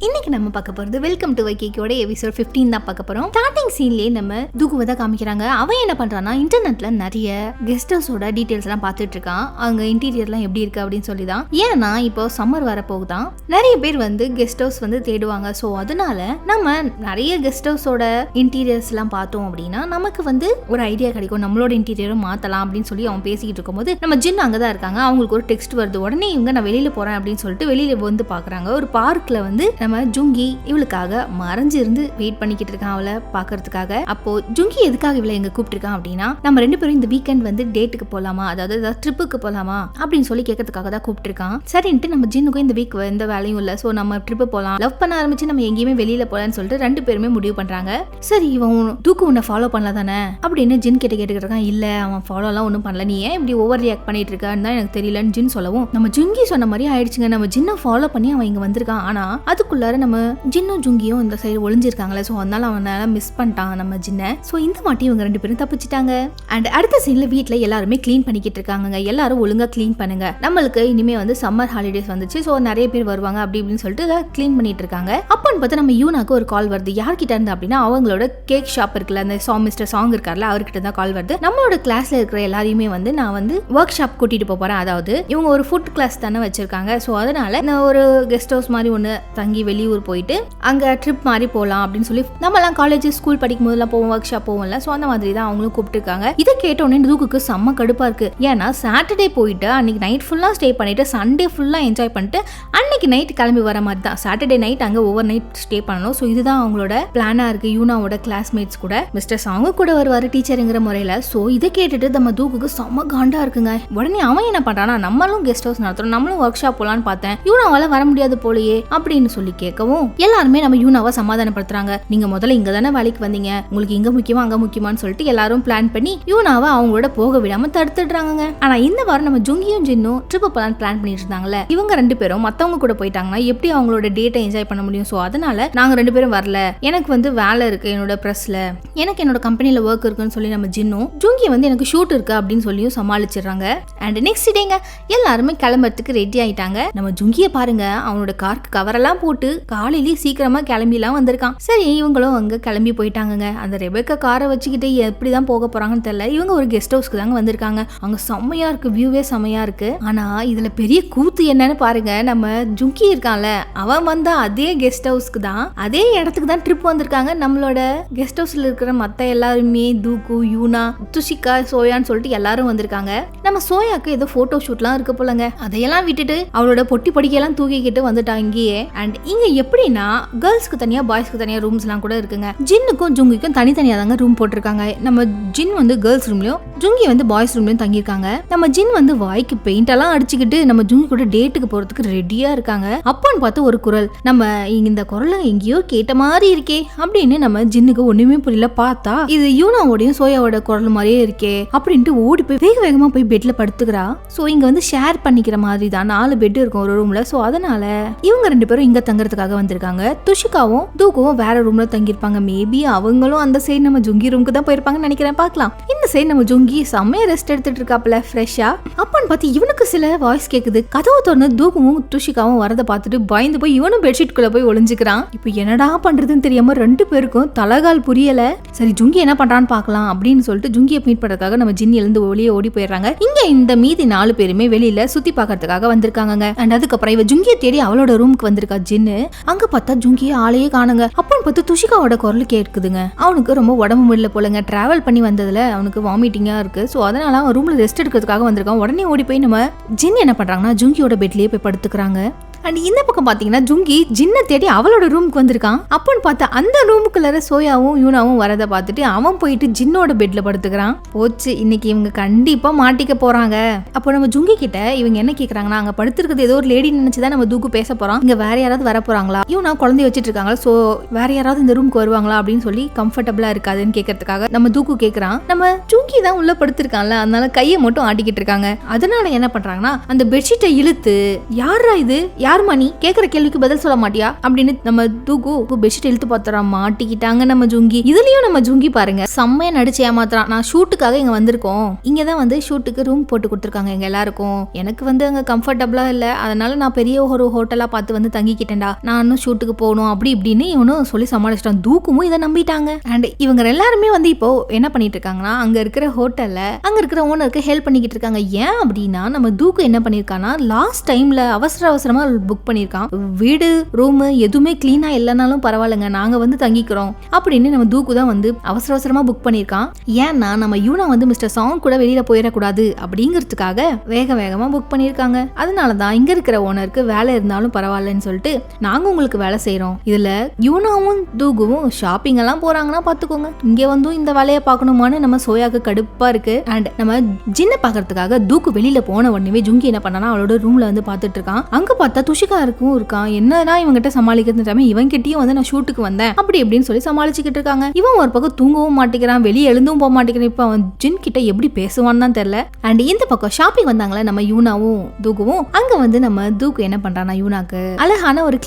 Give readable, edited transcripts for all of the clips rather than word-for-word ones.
இன்னைக்கு நம்ம பார்க்க போறது வெல்கம் டு வைக்கியோட எபிசோட் 15 தான் பார்க்க போறோம். ஸ்டார்டிங் சீன்லயே நம்ம தூக்குவதை காமிக்கிறாங்க. அவன் என்ன பண்றான்னா இன்டர்நெட்ல நிறைய கெஸ்ட் ஹவுஸோட டீடைல்ஸ் எல்லாம் பார்த்துட்டு இருக்கான். அவங்க இன்டீரியர்லாம் எப்படி இருக்கு அப்படின்னு சொல்லிதான். ஏன்னா இப்போ சம்மர் வர போகுதான், நிறைய பேர் வந்து கெஸ்ட் ஹவுஸ் வந்து தேடுவாங்க. ஸோ அதனால நம்ம நிறைய கெஸ்ட் ஹவுஸோட இன்டீரியர்ஸ் எல்லாம் பார்த்தோம் அப்படின்னா நமக்கு வந்து ஒரு ஐடியா கிடைக்கும், நம்மளோட இன்டீரியரும் மாத்தலாம் அப்படின்னு சொல்லி அவன் பேசிக்கிட்டு இருக்கும்போது நம்ம ஜின் அங்கதான் இருக்காங்க. அவங்களுக்கு ஒரு டெக்ஸ்ட் வருது. உடனே இவங்க நான் வெளியில போறேன் அப்படின்னு சொல்லிட்டு வெளியில வந்து பாக்குறாங்க. ஒரு பார்க்ல வந்து நம்ம ஜுங்கி இவளுக்காக மறைஞ்சு இருந்து வெயிட் பண்ணிக்கிட்டு இருக்கான் அவளை பாக்குறதுக்காக. அப்போ ஜுங்கி எதுக்காக இவளை எங்க கூப்பிட்டுருக்கான் அப்படின்னா நம்ம ரெண்டு பேரும் இந்த வீக்கெண்ட் வந்து டேட்டுக்கு போலாமா, அதாவது ட்ரிப்புக்கு போலாமா அப்படின்னு சொல்லி கேட்கறதுக்காக தான் கூப்பிட்டுருக்கான். சரின்ட்டு நம்ம ஜின்னுக்கும் இந்த வீக் எந்த வேலையும் இல்ல, சோ நம்ம ட்ரிப்பு போலாம், லவ் பண்ண ஆரம்பிச்சு நம்ம எங்கேயுமே வெளியில போலான்னு சொல்லிட்டு ரெண்டு பேருமே முடிவு பண்றாங்க. சரி இவன் தூக்கு உன்னை ஃபாலோ பண்ணல தானே அப்படின்னு ஜின் கிட்ட கேட்டுக்கிட்டு இருக்கான். இல்ல அவன் ஃபாலோ எல்லாம் ஒன்னும் பண்ணல, நீ ஏன் இப்படி ஓவர் ரியாக்ட் பண்ணிட்டு இருக்கான்னு தான் எனக்கு தெரியலன்னு ஜின் சொல்லவும் நம்ம ஜுங்கி சொன்ன மாதிரி ஆயிடுச்சுங்க. நம்ம ஜின்னை ஃபாலோ பண்ணி அவன் இங்க வந்திருக்கான். ஆனா அதுக்குள்ளார நம்ம ஜின்னும் ஜுங்கியும் இந்த சைடு ஒளிஞ்சிருக்காங்களே, ஸோ அதனால அவனால மிஸ் பண்ணிட்டான் நம்ம ஜின்னை. ஸோ இந்த வாட்டி இவங்க ரெண்டு பேரும் தப்பிச்சிட்டாங்க. அண்ட் அடுத்த சீன்ல வீட்டில் எல்லாருமே கிளீன் பண்ணிக்கிட்டு இருக்காங்க. எல்லாரும் ஒழுங்கா கிளீன் பண்ணுங்க, நம்மளுக்கு இனிமே வந்து சம்மர் ஹாலிடேஸ் வந்துச்சு, ஸோ நிறைய பேர் வருவாங்க அப்படி இப்படின்னு சொல்லிட்டு கிளீன் பண்ணிட்டு இருக்காங்க. அப்பன்னு பார்த்து நம்ம யூனாக்கு ஒரு கால் வருது. யார்கிட்ட இருந்து அப்படின்னா அவங்களோட கேக் ஷாப் இருக்குல்ல, அந்த மிஸ்டர் சாங் இருக்கார்ல, அவர்கிட்ட தான் கால் வருது. நம்மளோட கிளாஸ்ல இருக்கிற எல்லாரையுமே வந்து நான் வந்து ஒர்க் ஷாப் கூட்டிட்டு போறேன். அதாவது இவங்க ஒரு ஃபுட் கிளாஸ் தானே வச்சிருக்காங்க. ஸோ அதனால நான் ஒரு கெஸ்ட் ஹவுஸ் மாதிரி ஒன்று தங்கி வெளியூர் போயிட்டு அங்க ட்ரிப் மாதிரி போகலாம் அப்படின்னு சொல்லி நம்மலாம் காலேஜ் ஸ்கூல் படிக்கும் போதெல்லாம் போவோம், ஒர்க் ஷாப் போவோம்ல, ஸோ அந்த மாதிரி தான் அவங்களும் கூப்பிட்டுருக்காங்க. இதை கேட்டோடனே தூக்குக்கு செம்ம கடுப்பா இருக்கு. ஏன்னா சாட்டர்டே போயிட்டு அன்னைக்கு நைட் ஃபுல்லா ஸ்டே பண்ணிட்டு சண்டே ஃபுல்லா என்ஜாய் பண்ணிட்டு அன்னைக்கு நைட் கிளம்பி வர மாதிரி தான். சாட்டர்டே நைட் அங்க ஓவர் நைட் ஸ்டே பண்ணணும். ஸோ இதுதான் அவங்களோட பிளானா இருக்கு. யூனாவோட கிளாஸ்மேட்ஸ் கூட மிஸ்டர் சாங்கு கூட வருவாரு டீச்சருங்கிற முறையில. ஸோ இதை கேட்டுட்டு நம்ம தூக்குக்கு செம்ம காண்டா இருக்குங்க. உடனே அவன் என்ன பண்றானா நம்மளும் கெஸ்ட் ஹவுஸ் நடத்துறோம், நம்மளும் ஒர்க் ஷாப் போலான்னு பார்த்தேன், யூனாவால வர முடியாது போலயே அப்படின்னு சொல்லி கேட்கவும் எல்லாருமே நம்ம யூனாவை சமாதானப்படுத்துறாங்க. நீங்க முதல்ல இங்க தானே வேலைக்கு வந்தீங்க, உங்களுக்கு இங்க முக்கியமா அங்க முக்கியமான்னு சொல்லிட்டு எல்லாரும் பிளான் பண்ணி யூனாவை அவங்களோட போக விடாம தடுத்துடுறாங்க. ஆனா இந்த வாரம் நம்ம ஜுங்கியும் ஜின்னும் ட்ரிப் போலான்னு பிளான் பண்ணிட்டு இருந்தாங்கல்ல, இவங்க ரெண்டு பேரும் மத்தவங்க கூட போயிட்டாங்கன்னா எப்படி அவங்களோட டேட்டை என்ஜாய் பண்ண முடியும். ஸோ அதனால நாங்க ரெண்டு பேரும் வரல, எனக்கு வந்து வேலை இருக்கு என்னோட பிரஸ்ல, எனக்கு என்னோட கம்பெனில ஒர்க் இருக்குன்னு சொல்லி நம்ம ஜின்னும் ஜுங்கி வந்து எனக்கு ஷூட் இருக்கு அப்படின்னு சொல்லியும் சமாளிச்சிடுறாங்க. அண்ட் நெக்ஸ்ட் டேங்க எல்லாருமே கிளம்புறதுக்கு ரெடி ஆயிட்டாங்க. நம்ம ஜுங்கிய பாருங்க, அவனோட காருக்கு கவரெல்லாம் போட்டு காலையிலேயே சீக்கிரமா கிளம்பிலாம் வந்திருக்கான். சரி இவங்களும் அங்க கிளம்பி போயிட்டாங்க. அந்த ரெபேக்கா காரை வச்சுக்கிட்டு எப்படிதான் போக போறாங்கன்னு தெரியல. இவங்க ஒரு கெஸ்ட் ஹவுஸ்க்கு தாங்க வந்திருக்காங்க. அங்க செம்மையா இருக்கு, வியூவே செம்மையா இருக்கு. ஆனா இதுல பெரிய கூத்து என்னன்னு பாருங்க, நம்ம ஜுங்கி இருக்கான்ல அவன் வந்தா அதே கெஸ்ட் ஹவுஸ்க்கு தான், அதே இடத்துக்கு தான் ட்ரிப் வந்திருக்காங்க. நம்மளோட கெஸ்ட் ஹவுஸ்ல இருக்கிற மத்த எல்லாருமே தூக்கு, யூனா, துஷிகா, சோயான்னு சொல்லிட்டு எல்லாரும் வந்திருக்காங்க. நம்ம சோயாக்கு ஏதோ போட்டோ ஷூட்லாம் இருக்கு போலங்க, அதையெல்லாம் விட்டுட்டு அவளோட பொட்டி படிக்கையெல்லாம் தூக்கிக்கிட்டு வந்துட்டாங்க இங்கேயே. அண்ட் இங்க எப்படின்னா கேர்ள்ஸ்க்கு தனியா பாய்ஸ்க்கு தனியா ரூம்ஸ் எல்லாம் கூட இருக்குங்க. ஜின்னுக்கும் ஜுங்கிக்கும் தனித்தனியா தாங்க ரூம் போட்டிருக்காங்க. நம்ம ஜின் வந்து கேர்ள்ஸ் ரூம்லயும் ஜுங்கி வந்து பாய்ஸ் ரூம்லயும் தங்கியிருக்காங்க. நம்ம ஜின் வந்து வாய்க்கு பெயிண்ட் எல்லாம் அடிச்சுக்கிட்டு நம்ம ஜுங்கி கூட டேட்டுக்கு போறதுக்கு ரெடியா இருக்காங்க. அப்பன்னு பார்த்து ஒரு குரல், நம்ம இந்த குரலை எங்கேயோ கேட்ட மாதிரி இருக்கே அப்படின்னு நம்ம ஜின்னுக்கு ஒண்ணுமே புரியல. பார்த்தா இது யூனாவோடையும் சோயாவோட குரல் மாதிரியே இருக்கே அப்படின்ட்டு ஓடி போய் வேக வேகமா போய் பெட்ல படுத்துக்கிறா. சோ இங்க வந்து ஷேர் பண்ணிக்கிற மாதிரி தான் 4 பெட் இருக்கும் ஒரு ரூம்ல. சோ அதனால இவங்க ரெண்டு பேரும் இங்க தங்கறதுக்காக வந்திருக்காங்க. துஷிகாவும் தூக்குவும் வேற ரூம்ல தங்கியிருப்பாங்க. மேபி அவங்களும் அந்த சைடு நம்ம ஜுங்கி ரூமுக்கு தான் போயிருப்பாங்கன்னு நினைக்கிறேன். பார்க்கலாம். இந்த சைடு நம்ம ஜுங்கி செம்மையா ரெஸ்ட் எடுத்துட்டு இருக்காப்ல ஃப்ரெஷ்ஷா. அப்பன்னு பார்த்து இவனுக்கு சில வாய்ஸ் கேக்குது. கதவு திறந்து தூக்குவும் துஷிகாவும் வரத பார்த்துட்டு பயந்து போய் இவனும் பெட்ஷீட் குள்ள போய் ஒளிஞ்சுக்கிறான். இப்போ என்னடா பண்றதுன்னு தெரியாம ரெண்டு பேருக்கும் தலகால் புரியல. சரி ஜுங்கி என்ன பண்றான்னு பார்க்கலாம் அப்படின்னு சொல்லிட்டு ஜுங்கியை மீட் பண்றதுக்காக நம்ம ஜின் எழுந்து வெளியே ஓடி போயிடுறாங்க. இங்க இந்த மீதி 4 பேருமே வெளியில சுத்தி பாக்கிறதுக்காக வந்திருக்காங்க. அண்ட் அதுக்கப்புறம் இவ ஜுங்கியை தேடி அவளோட ரூமுக்கு வந்திருக்கா ஜின்னு. அங்க பார்த்தா ஜுங்கியை ஆளையே காணுங்க. அப்பன்னு பார்த்து துஷிகாவோட குரல் கேட்குதுங்க. அவனுக்கு ரொம்ப உடம்பு முடியல போலங்க, டிராவல் பண்ணி வந்ததுல அவனுக்கு வாமிட்டிங்கா இருக்கு. சோ அதனால அவன் ரூம்ல ரெஸ்ட் எடுக்கிறதுக்காக வந்திருக்கான். உடனே ஓடி போய் நம்ம ஜின் என்ன பண்றாங்கன்னா ஜுங்கியோட பெட்லயே போய் படுத்துக்கிறாங்க. அண்ட் இந்த பக்கம் பாத்தீங்கன்னா ஜுங்கி ஜின்னை தேடி அவளோட ரூமுக்கு வந்திருக்கான். அப்பன்னு பார்த்தா அந்த ரூமுக்குள்ள சோயாவும் யூனாவும் வரதை பார்த்துட்டு அவன் போயிட்டு ஜின்னோட பெட்ல படுத்துக்கிறான். போச்சு, இன்னைக்கு இவங்க கண்டிப்பா மாட்டிக்க போறாங்க. அப்போ நம்ம ஜுங்கி கிட்ட இவங்க என்ன கேக்குறாங்கன்னா, அங்க படுத்திருக்கிறது ஏதோ ஒரு லேடி நினைச்சுதான் நம்ம தூக்கு பேச போறோம், இங்க வேற யாராவது வர போறாங்களா, யூனா குழந்தைய வச்சிட்டு இருக்காங்க, சோ வேற யாராவது இந்த ரூமுக்கு வருவாங்களா அப்படின்னு சொல்லி கம்ஃபர்டபுளா இருக்காதுன்னு கேட்கறதுக்காக நம்ம தூக்கு கேக்குறான். நம்ம ஜுங்கி தான் உள்ள படுத்திருக்கான்ல, அதனால கையை மட்டும் ஆட்டிக்கிட்டு இருக்காங்க. அதனால என்ன பண்றாங்கன்னா அந்த பெட்ஷீட்டை இழுத்து யாரா இது யாருமா நீ கேக்குற கேள்விக்கு பதில் சொல்ல மாட்டியா அப்படின்னு நம்ம தூக்கு பெட்ஷீட் இழுத்து பாத்துறான். மாட்டிக்கிட்டாங்க நம்ம ஜுங்கி. இதுலயும் நம்ம ஜுங்கி பாருங்க செம்மையா நடிச்சு ஏமாத்துறான். நான் ஷூட்டுக்காக இங்க வந்திருக்கோம், இங்கதான் வந்து ஷூட்டுக்கு ரூம் போட்டு கொடுத்துருக்காங்க எங்க எல்லாருக்கும். எனக்கு வந்து அங்க கம்ஃபர்டபுளா இல்ல, அதனால நான் பெரிய ஒரு ஹோட்டலா பார்த்து வந்து தங்கிக்கிட்டேன்டா, நானும் ஷூட்டுக்கு போகணும் அப்படி இப்படின்னு இவனும் சொல்லி சமாளிச்சிட்டான். தூக்குமும் இதை நம்பிட்டாங்க. அண்ட் இவங்க எல்லாருமே வந்து இப்போ என்ன பண்ணிட்டு இருக்காங்கன்னா அங்க இருக்கிற ஹோட்டல்ல அங்க இருக்கிற ஓனருக்கு ஹெல்ப் பண்ணிக்கிட்டு இருக்காங்க. ஏன் அப்படின்னா நம்ம தூக்கு என்ன பண்ணிருக்கான்னா லாஸ்ட் டைம்ல அவசரமா புக் பண்ணிருக்கான். வீடு ரூம் எதுவுமே கிளீனா இல்லைனாலும் பரவாயில்லைங்க, நாங்க வந்து தங்கிக்கிறோம் அப்படின்னு நம்ம தூக்கு தான் வந்து அவசரமா புக் பண்ணிருக்கான். ஏன்னா நம்ம யூனா வந்து மிஸ்டர் சாங் கூட வெளியில போயிடக்கூடாது அப்படிங்கிறதுக்காக வேகமா புக் பண்ணிருக்காங்க. அதனாலதான் இங்க இருக்கிற ஓனருக்கு வேலை இருந்தாலும் பரவாயில்லன்னு சொல்லிட்டு நாங்க உங்களுக்கு வேலை செய்யறோம். இதுல யூனாவும் தூக்குவும் ஷாப்பிங் எல்லாம் போறாங்கன்னா பாத்துக்கோங்க, இங்க வந்து இந்த வேலையை பார்க்கணுமான்னு நம்ம சோயாக்கு கடுப்பா இருக்கு. அண்ட் நம்ம ஜின்ன பாக்குறதுக்காக தூக்கு வெளியில போன உடனே ஜுங்கி என்ன பண்ணானா அவளோட ரூம்ல வந்து பாத்துட்டு இருக்கான். அங்க பார்த்தா துஷிகா இருக்கான். என்னதான் இவங்கிட்ட சமாளிக்கிறது டைம் இவன் கிட்டயும் வந்து நான் ஷூட்டுக்கு வந்தேன் அப்படி எப்படின்னு சொல்லி சமாளிச்சுக்கிட்டு இருக்காங்க. இவன் ஒரு பக்கம் தூங்கவும் மாட்டேங்கிறான், வெளியே எழுந்தும் போக மாட்டேங்கிறான். இப்ப அவன் ஜின் கிட்ட எப்படி பேசுவான்னு தான் தெரியல. அண்ட் இந்த பக்கம் ஷாப்பிங் வந்தாங்களே நம்ம யூனாவும் தூக்குவும், அங்க வந்து நம்ம தூக்கு என்ன பண்றானா யூனாக்கு அழகான ஒரு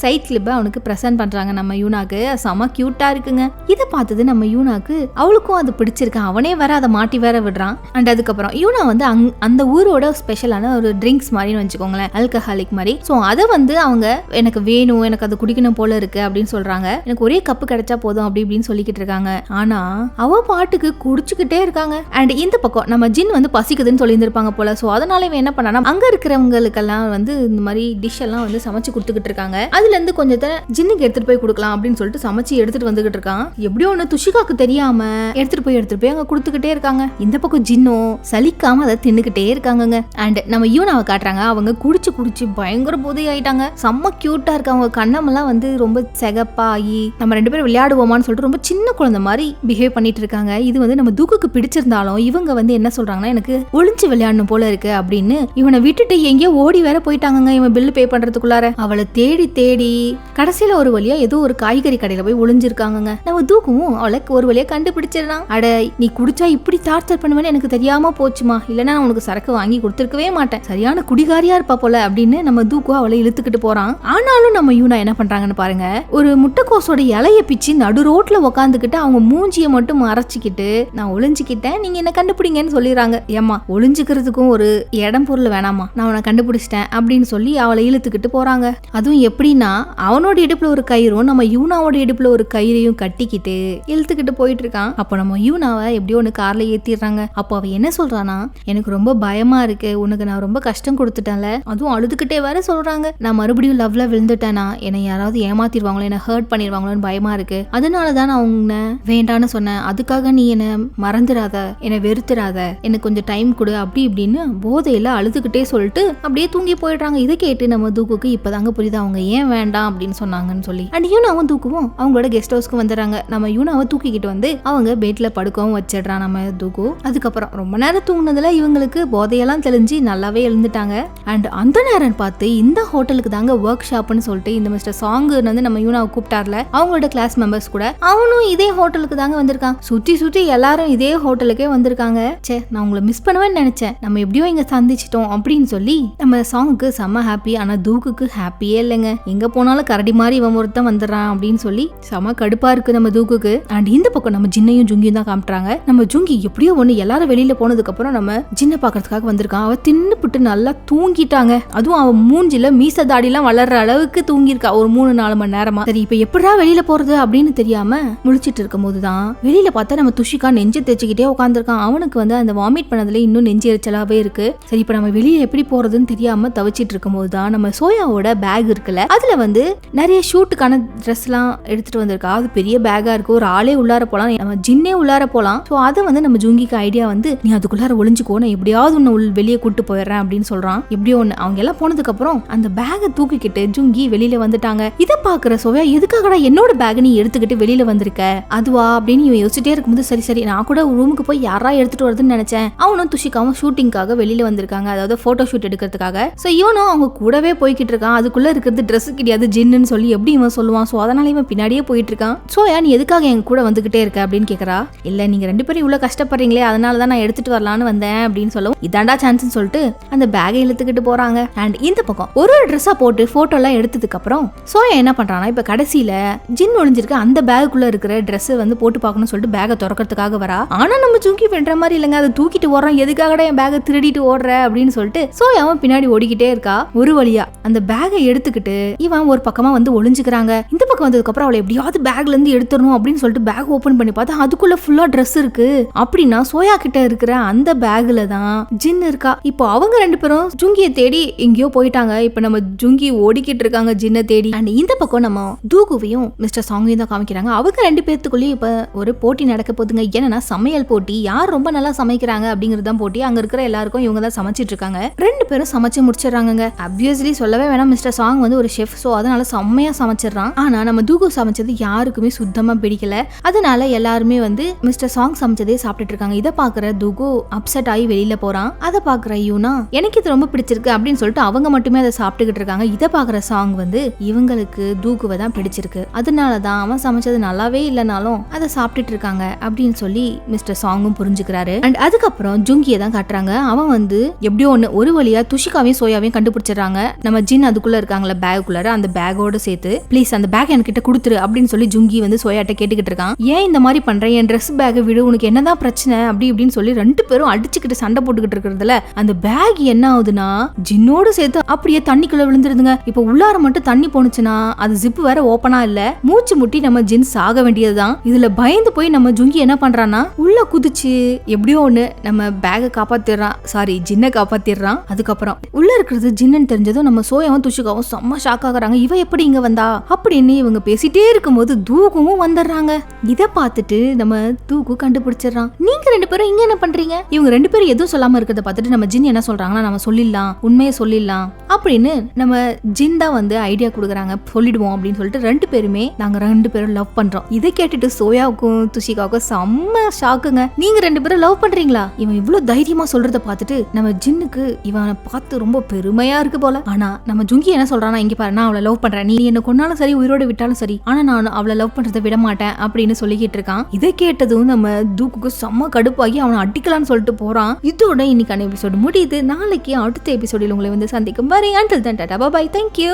சைட் கிளிப்பை அவனுக்கு பிரசன்ட் பண்றாங்க. நம்ம யூனாக்கு செம கியூட்டா இருக்குங்க. இதை பார்த்தது நம்ம யூனாக்கு அவளுக்கும் அது பிடிச்சிருக்கான். அவனே வேற அதை மாட்டி வேற விடுறான். அண்ட் அதுக்கப்புறம் யூனா வந்து அந்த ஊரோட ஸ்பெஷலான ஒரு ட்ரிங்க்ஸ் மாதிரின்னு வச்சுக்கோங்களேன், ஆல்கஹாலிக் மாதிரி. ஸோ அதை வந்து அவங்க எனக்கு வேணும், எனக்கு அது குடிக்கணும் போல இருக்கு அப்படின்னு சொல்றாங்க. எனக்கு ஒரே கப்பு கிடைச்சா போதும் அப்படி இப்படின்னு சொல்லிக்கிட்டு இருக்காங்க. ஆனா அவ பாட்டுக்கு குடிச்சுக்கிட்டே இருக்காங்க. அண்ட் இந்த பக்கம் நம்ம ஜின் வந்து பசிக்குதுன்னு சொல்லியிருந்திருப்பாங்க போல. ஸோ அதனால இவன் என்ன பண்ணானா அங்க இருக்கிறவங்களுக்கெல்லாம் வந்து இந்த மாதிரி டிஷ் எல்லாம் வந்து சமைச்சு கொடுத்துக்கிட்டு இருக்காங்க. அதுல இருந்து கொஞ்சத்தை ஜின்னுக்கு எடுத்துட்டு போய் கொடுக்கலாம் அப்படின்னு சொல்லிட்டு சமைச்சு எடுத்துட்டு வந்துகிட்டு இருக்கான். எப்படியோ ஒண்ணு துஷிகாக்கு தெரியாம எடுத்துட்டு போய் அங்க கொடுத்துக்கிட்டே இருக்காங்க. இந்த பக்கம் ஜின்னும் சலிக்காம அதை தின்னுக்கிட்டே இருக்காங்க. அண்ட் நம்ம யூனாவை காட்டுறாங்க. அவங்க குடிச்சு பயங்கர போதை ஆயிட்டாங்க. செம்ம கியூட்டா இருக்காங்க. அவங்க கண்ணமெல்லாம் வந்து ரொம்ப செகப்பாகி நம்ம 2 பேரும் விளையாடுவோமான்னு சொல்லிட்டு ரொம்ப சின்ன குழந்தை மாதிரி பிஹேவ் பண்ணிட்டு இருக்காங்க. இது வந்து நம்ம தூக்குக்கு பிடிச்சிருந்தாலும் இவங்க வந்து என்ன சொல்றாங்கன்னா எனக்கு ஒளிஞ்சு விளையாடணும் போல இருக்கு அப்படின்னு இவனை விட்டுட்டு எங்கேயோ ஓடி வேற போயிட்டாங்க. இவன் பில்லு பே பண்றதுக்குள்ளார அவளை தேடி கடைசியில ஒரு வழியா ஏதோ ஒரு காய்கறி கடையில போய் ஒளிஞ்சிருக்காங்க. நம்ம தூக்குவும் அவளுக்கு ஒரு வழியா கண்டுபிடிச்சிடலாம். அட நீ குடிச்சா இப்படி டார்ச்சர் பண்ணுவேன்னு எனக்கு தெரியாம போச்சுமா, இல்லைன்னா உனக்கு சரக்கு வாங்கி கொடுத்துருக்கவே மாட்டேன், சரியான குடிகாரியா இருப்பா போல அப்படின்னு நம்ம தூக்கு அவளை இழுத்துக்கிட்டு போறான். ஆனாலும் நம்ம யூனா என்ன பண்றாங்கன்னு பாருங்க, ஒரு முட்டைக்கோசோட இலைய பிச்சு நடு ரோட்ல உக்காந்துக்கிட்டு அவங்க மூஞ்சியை மட்டும் மறைச்சிக்கிட்டு நான் ஒளிஞ்சுக்கிட்டேன், நீங்க என்ன கண்டுபிடிங்கன்னு சொல்லிடுறாங்க. ஏமா ஒளிஞ்சுக்கிறதுக்கும் ஒரு இடம் பொருள் வேணாமா, நான் அவனை கண்டுபிடிச்சிட்டேன் அப்படின்னு சொல்லி அவளை இழுத்துக்கிட்டு போறாங்க. அதுவும் எப்படின்னா அவனோட இடுப்புல ஒரு கயிறும் நம்ம யூனாவோட இடுப்புல ஒரு கயிறையும் கட்டிக்கிட்டு இழுத்துக்கிட்டு போயிட்டு இருக்கான். அப்போ நம்ம யூனாவை எப்படியோ ஒன்று கார்ல ஏத்திடுறாங்க. அப்போ அவ என்ன சொல்றானா, எனக்கு ரொம்ப பயமா இருக்கு, உனக்கு நான் ரொம்ப கஷ்டம் கொடுத்துட்டேன்ல, அதுவும் அழுதுகிட்டே வேற சொல்றாங்க, நான் மறுபடியும் லவ்ல விழுந்துட்டேனா, என்னை யாராவது ஏமாத்திடுவாங்களோ, என்ன ஹர்ட் பண்ணிடுவாங்களோன்னு பயமா இருக்கு, அதனாலதான் நான் உன்னை வேண்டான்னு சொன்னேன், அதுக்காக நீ என்ன மறந்துடாத, என்னை வெறுத்துறாத, எனக்கு கொஞ்சம் டைம் கொடு அப்படி இப்படின்னு போதையில அழுதுகிட்டே சொல்லிட்டு அப்படியே தூங்கி போயிடுறாங்க. இதை கேட்டு நம்ம தூக்குக்கு இப்பதாங்க புரியுது அவங்க ஏன் வேண்டாம் அப்படின்னு சொன்னாங்கன்னு சொல்லி. அண்ட் யூனாவும் தூக்குவும் அவங்களோட கெஸ்ட் ஹவுஸ்க்கு வந்துடுறாங்க. நம்ம யூனாவை தூக்கிக்கிட்டு வந்து அவங்க பெட்ல படுக்கவும் வச்சிடுறான் நம்ம தூக்கு. அதுக்கப்புறம் ரொம்ப நேரம் தூங்கினதுல இவங்களுக்கு போதையெல்லாம் தெளிஞ்சு நல்லாவே எழுந்துட்டாங்க. அண்ட் அந்த நேரம் பார்த்து இந்த ஹோட்டலுக்கு தாங்க ஒர்க் ஷாப்னு சொல்லிட்டு இந்த மிஸ்டர் சாங் வந்து நம்ம யூனாவை கூப்பிட்டார்ல, அவங்களோட கிளாஸ் மெம்பர்ஸ் கூட அவனும் இதே ஹோட்டலுக்கு தாங்க வந்திருக்கான். சுத்தி எல்லாரும் இதே ஹோட்டலுக்கே வந்திருக்காங்க. சே நான் உங்களை மிஸ் பண்ணுவேன்னு நினைச்சேன், நம்ம எப்படியோ இங்க சந்திச்சிட்டோம் அப்படின்னு சொல்லி நம்ம சாங்குக்கு செம்ம ஹாப்பி. ஆனா தூக்குக்கு ஹாப்பியே இல்லைங்க, எங்க போனாலும் கரடி மாதிரி இவன் ஒருத்தன் வந்துடுறான் அப்படின்னு சொல்லி செம கடுப்பா இருக்கு நம்ம தூக்குக்கு. அண்ட் இந்த பக்கம் நம்ம ஜின்னையும் ஜுங்கியும் தான் காமிட்டாங்க. நம்ம ஜுங்கி எப்படியோ ஒண்ணு எல்லாரும் வெளியில போனதுக்கு அப்புறம் நம்ம ஜின்ன பாக்குறதுக்காக வந்திருக்கான். அவ தின்னுபிட்டு நல்லா தூங்கிட்டாங்க. அதுவும் அவன் மூஞ்சில மீச தாடி எல்லாம் வளர்ற அளவுக்கு தூங்கிருக்கா ஒரு 3-4 மணி நேரமா. சரி இப்ப எப்படா வெளியில போறது அப்படின்னு தெரியாம முழிச்சிட்டு இருக்கும் போதுதான் வெளியில பார்த்தா நம்ம துஷிகா நெஞ்சு தேய்ச்சிக்கிட்டே உட்காந்துருக்கான். அவனுக்கு வந்து அந்த வாமிட் பண்ணதுல இன்னும் நெஞ்சு எரிச்சலாவே இருக்கு. சரி இப்ப நம்ம வெளியே எப்படி போறதுன்னு தெரியாம தவிச்சிட்டு இருக்கும் போதுதான் நம்ம சோயாவோட பேக் இருக்குல்ல, அதுல வந்து நிறைய ஷூட்டுக்கான ட்ரெஸ் எல்லாம் எடுத்துட்டு வந்திருக்கா. அது பெரிய பேக்கா இருக்கு, ஒரு ஆளே உள்ளார போலாம், நம்ம ஜின்னே உள்ளார போலாம். சோ அதை வந்து நம்ம ஜுங்கிக்கு ஐடியா வந்து நீ அதுக்குள்ளார ஒளிஞ்சுக்கோ, நான் எப்படியாவது ஒன்னு வெளியே கூட்டு போயிடுறேன் அப்படின்னு சொல்றான். எப்படியோ ஒண்ணு அவங்க எல்லாம் போனதுக்கு அப்புறம் அந்த பேக்கை தூக்கிக்கிட்டு ஜுங்கி வெளியில வந்துட்டாங்க. இதை பாக்குற சோயா எதுக்காகடா என்னோட பேக் நீ எடுத்துக்கிட்டு வெளியில வந்திருக்க அதுவா அப்படின்னு இவன் யோசிச்சுட்டே இருக்கும்போது சரி நான் கூட ரூமுக்கு போய் யாரா எடுத்துட்டு வருதுன்னு நினைச்சேன். அவனும் துஷிகாவும் ஷூட்டிங்காக வெளியில வந்திருக்காங்க, அதாவது போட்டோ ஷூட் எடுக்கிறதுக்காக. சோ இவனும் அவங்க கூடவே போய்கிட்டு இருக்கான். அதுக்குள்ள இருக்கிறது ட்ரெஸ் கிடையாது ஜின்னு சொல்லி எப்படி இவன் சொல்லுவான். சோ அதனால இவன் பின்னாடியே போயிட்டு இருக்கான். சோயா நீ எதுக்காக எங்க கூட வந்துகிட்டே இருக்க அப்படின்னு கேக்குறா. இல்ல நீங்க 2 பேரும் இவ்வளவு கஷ்டப்படுறீங்களே அதனாலதான் நான் எடுத்துட்டு வரலான்னு வந்தேன் அப்படின்னு சொல்லவும் இதாண்டா சான்ஸ்னு சொல்லிட்டு அந்த பேக்கை இழுத்துக்கிட்டு போறாங்க. அண்ட் இந்த பக்கம் ஒரு ட்ரெஸ்ஸா போட்டு போட்டோ எல்லாம் எடுத்ததுக்கு அப்புறம் சோயா என்ன பண்றானா இப்ப கடைசியில ஜின் ஒளிஞ்சிருக்க அந்த பேக்குள்ள இருக்கிற ட்ரெஸ் வந்து போட்டு பார்க்கணும்னு சொல்லிட்டு பேக்கை திறக்கிறதுக்காக வரா. ஆனா நம்ம ஜுங்கி பண்ற மாதிரி இல்லங்க, அதை தூக்கிட்டு ஓடுறான். எதுக்காகடா என் பேக்கை திருடிட்டு ஓடுற அப்படின்னு சொல்லிட்டு சோயாவும் பின்னாடி ஓடிக்கிட்டே இருக்கா. ஒரு வழியா அந்த பேக்கை எடுத்துக்கிட்டு இவன் ஒரு பக்கமா வந்து ஒளிஞ்சுக்கிறாங்க. இந்த பக்கம் வந்ததுக்கு அப்புறம் அவளை எப்படியாவது பேக்ல இருந்து எடுத்துடணும் அப்படின்னு சொல்லிட்டு பேக் ஓபன் பண்ணி பார்த்தா அதுக்குள்ள ஃபுல்லா ட்ரெஸ் இருக்கு. அப்படின்னா சோயா கிட்ட இருக்கிற அந்த பேக்ல தான் ஜின் இருக்கா. இப்போ அவங்க ரெண்டு பேரும் ஜுங்கியை தேடி எங்கேயோ போயிட்டாங்க. இப்ப நம்ம ஜுங்கி ஓடிக்கிட்டு இருக்காங்க ஜின்னை தேடி. அண்ட் இந்த பக்கம் நம்ம தூகுவையும் மிஸ்டர் சாங்கையும் தான் காமிக்கிறாங்க. அவங்க ரெண்டு பேர்த்துக்குள்ளேயும் இப்ப ஒரு போட்டி நடக்க போகுதுங்க. என்னன்னா சமையல் போட்டி. யார் ரொம்ப நல்லா சமைக்கிறாங்க அப்படிங்கிறது தான் போட்டி. அங்க இருக்கிற எல்லாருக்கும் இவங்க தான் சமைச்சிட்டு இருக்காங்க. ரெண்டு பேரும் சமைச்சு முடிச்சிடறாங்க. அப்வியஸ்லி சொல்லவே வேணாம், மிஸ்டர் சாங் வந்து ஒரு ஷெஃப். சோ அதனால செம்மையா சமைச்சிடறான். ஆனா நம்ம தூகு சமைச்சது யாருக்குமே சுத்தமா பிடிக்கல. அதனால எல்லாருமே வந்து மிஸ்டர் சாங் சமைச்சதே சாப்பிட்டுட்டு இருக்காங்க. இதை பாக்குற தூகு அப்செட் ஆகி வெளியில போறான். அதை பாக்குற யூனா எனக்கு இது ரொம்ப பிடிச்சிருக்கு அப்படின்னு சொல்லிட்டு அவங்க மட்டுமே அதை சாப்பிட்டுக்கிட்டு இருக்காங்க. இதை பாக்குற சாங் வந்து இவங்களுக்கு தூகுவை தான் பிடிச்சிருக்கு, அதனாலதான் அவன் சமைச்சது நல்லாவே இல்லைனாலும் அதை சாப்பிட்டுட்டு இருக்காங்க அப்படின்னு சொல்லி மிஸ்டர் சாங்கும் புரிஞ்சுக்கிறாரு. அண்ட் அதுக்கப்புறம் ஜுங்கியை தான் காட்டுறாங்க. அவன் வந்து எப்படியோ ஒரு வழியா துஷிகாவையும் சோயாவையும் கண்டுபிடிச்சிடறாங்க. நம்ம ஜின் அதுக்குள்ள இருக்காங்களா பேக்குள்ளார, அந்த பேக்கோட சேர்த்து ப்ளீஸ் அந்த பேக் என்கிட்ட கொடுத்துரு அப்படின்னு சொல்லி ஜுங்கி வந்து சோயாட்ட கேட்டுக்கிட்டு இருக்கான். ஏன் இந்த மாதிரி பண்றேன், என் ட்ரெஸ் பேக்கை விடு, உனக்கு என்னதான் பிரச்சனை அப்படி இப்படின்னு சொல்லி ரெண்டு பேரும் அடிச்சுக்கிட்டு சண்டை போட்டுக்கிட்டு இருக்கிறதுல அந்த பேக் என்ன ஆகுதுன்னா ஜின்னோடு சேர்த்து அப்படியே தண்ணிக்குள்ள விழுந்துருதுங்க. இப்ப உள்ளார மட்டும் தண்ணி போனுச்சுன்னா அது ஜிப்பு வேற ஓப்பனா இல்ல, மூச்சு முட்டி நம்ம ஜின் சாக வேண்டியதுதான். இதுல பயந்து போய் நம்ம ஜுங்கி என்ன பண்றான்னா உள்ள குதிச்சு எப்படியோ நம்ம பேக்கை காப்பாத்திடுறான், சாரி ஜின்னை காப்பாத்திடுறான். அதுக்கப்புறம் உள்ள இருக்கிறது ஜின்னு தெரிஞ்சதும் நம்ம சோயாவும் துஷிகாவும் செம்ம ஷாக் ஆகுறாங்க. இவ எப்படி இங்க வந்தா அப்படின்னு இவங்க பேசிட்டே இருக்கும்போது தூகுவும் வந்துடுறாங்க. இத பார்த்துட்டு நம்ம தூகு கண்டுபிடிச்சிடறான். நீங்க ரெண்டு பேரும் இங்க என்ன பண்றீங்க? இவங்க ரெண்டு பேரும் எதுவும் சொல்லாம இருக்கிறத பார்த்துட்டு நம்ம ஜின் என்ன சொல்றாங்கன்னா நம்ம சொல்லிடலாம், உண்மையை சொல்லிடலாம் அப்படின்னு நம்ம ஜின் தான் வந்து ஐடியா கொடுக்குறாங்க. சொல்லிடுவோம் அப்படின்னு சொல்லிட்டு ரெண்டு பேருமே நாங்க ரெண்டு பேரும் லவ் பண்றோம். இதை கேட்டுட்டு சோயாவுக்கும் துஷிகாவுக்கும் செம்ம ஷாக்குங்க. நீங்க ரெண்டு பேரும் லவ் பண்றீங்களா? இவன் இவ்வளவு தைரியமா சொல்றத பார்த்துட்டு நம்ம ஜின்னுக்கு இவனை பார்த்து ரொம்ப பெருமையா இருக்கு போல. ஆனா நம்ம ஜுங்கி என்ன சொல்றானா, இங்க பாரு நான் அவளை லவ் பண்றேன், நீ என்ன கொன்னாலும் சரி உயிரோட விட்டாலும் சரி, ஆனா நான் அவளை லவ் பண்றதை விட மாட்டேன் அப்படின்னு சொல்லிக்கிட்டு இருக்கான். இதை கேட்டதும் நம்ம தூக்குக்கு செம்ம கடுப்பாகி அவனை அடிக்கலான்னு சொல்லிட்டு போறான். இதோட இன்னைக்கான எபிசோடு முடியுது. நாளைக்கு அடுத்த எபிசோடில் உங்களை வந்து சந்திக்கும் வரை until then, tata bye bye, thank you.